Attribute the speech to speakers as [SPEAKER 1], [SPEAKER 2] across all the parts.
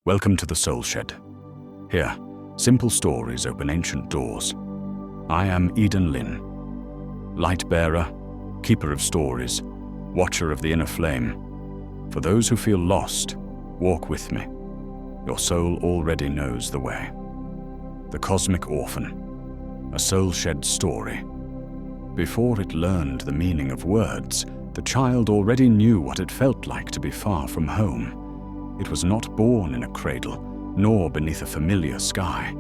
[SPEAKER 1] Welcome to the Soul Shed. Here, simple stories open ancient doors. I am Eden Lin, light bearer, keeper of stories, watcher of the inner flame. For those who feel lost, walk with me. Your soul already knows the way. The Cosmic Orphan, a Soul Shed story. Before it learned the meaning of words, the child already knew what it felt like to be far from home. It was not born in a cradle, nor beneath a familiar sky.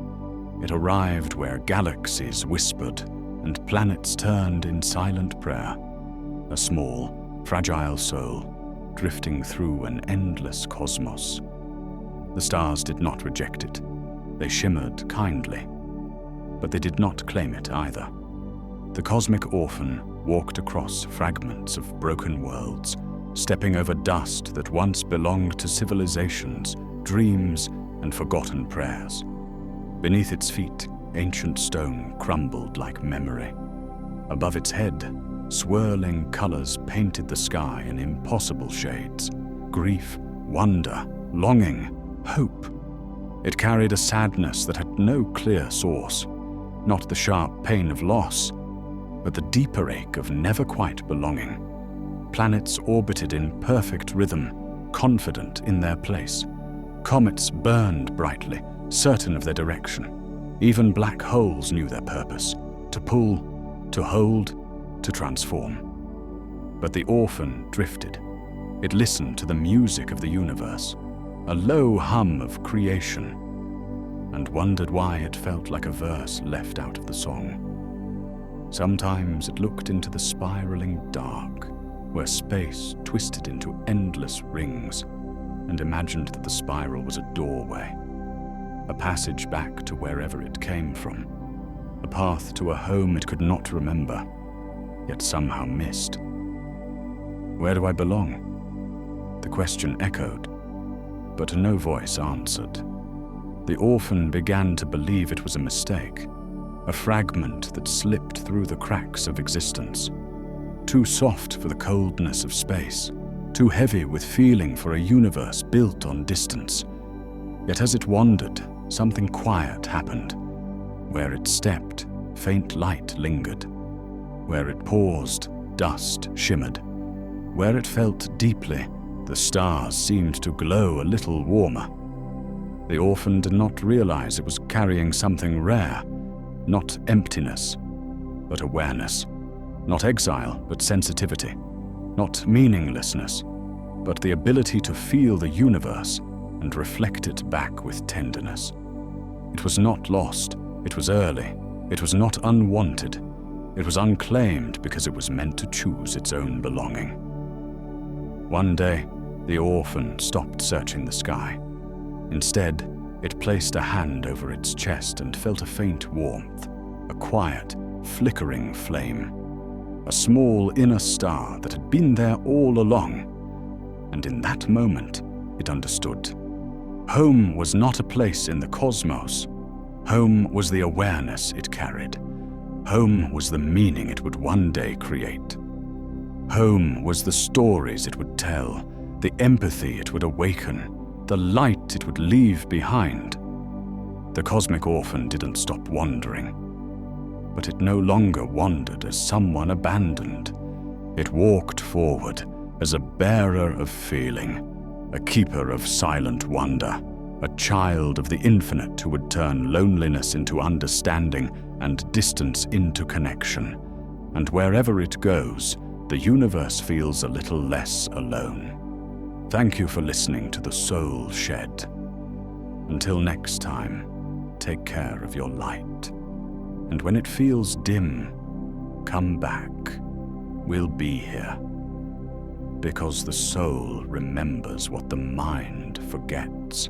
[SPEAKER 1] It arrived where galaxies whispered and planets turned in silent prayer. A small, fragile soul, drifting through an endless cosmos. The stars did not reject it. They shimmered kindly, but they did not claim it either. The Cosmic Orphan walked across fragments of broken worlds, stepping over dust that once belonged to civilizations, dreams, and forgotten prayers. Beneath its feet, ancient stone crumbled like memory. Above its head, swirling colors painted the sky in impossible shades. Grief, wonder, longing, hope. It carried a sadness that had no clear source, not the sharp pain of loss, but the deeper ache of never quite belonging. Planets orbited in perfect rhythm, confident in their place. Comets burned brightly, certain of their direction. Even black holes knew their purpose: to pull, to hold, to transform. But the orphan drifted. It listened to the music of the universe, a low hum of creation, and wondered why it felt like a verse left out of the song. Sometimes it looked into the spiraling dark, where space twisted into endless rings, and imagined that the spiral was a doorway, a passage back to wherever it came from, a path to a home it could not remember, yet somehow missed. Where do I belong? The question echoed, but no voice answered. The orphan began to believe it was a mistake, a fragment that slipped through the cracks of existence. Too soft for the coldness of space, too heavy with feeling for a universe built on distance. Yet as it wandered, something quiet happened. Where it stepped, faint light lingered. Where it paused, dust shimmered. Where it felt deeply, the stars seemed to glow a little warmer. The orphan did not realize it was carrying something rare, not emptiness, but awareness. Not exile, but sensitivity. Not meaninglessness, but the ability to feel the universe and reflect it back with tenderness. It was not lost, it was early. It was not unwanted. It was unclaimed because it was meant to choose its own belonging. One day, the orphan stopped searching the sky. Instead, it placed a hand over its chest and felt a faint warmth, a quiet, flickering flame. A small inner star that had been there all along. And in that moment, it understood. Home was not a place in the cosmos. Home was the awareness it carried. Home was the meaning it would one day create. Home was the stories it would tell, the empathy it would awaken, the light it would leave behind. The Cosmic Orphan didn't stop wandering. But it no longer wandered as someone abandoned. It walked forward as a bearer of feeling, a keeper of silent wonder, a child of the infinite who would turn loneliness into understanding and distance into connection. And wherever it goes, the universe feels a little less alone. Thank you for listening to The Soul Shed. Until next time, take care of your light. And when it feels dim, come back. We'll be here. Because the soul remembers what the mind forgets.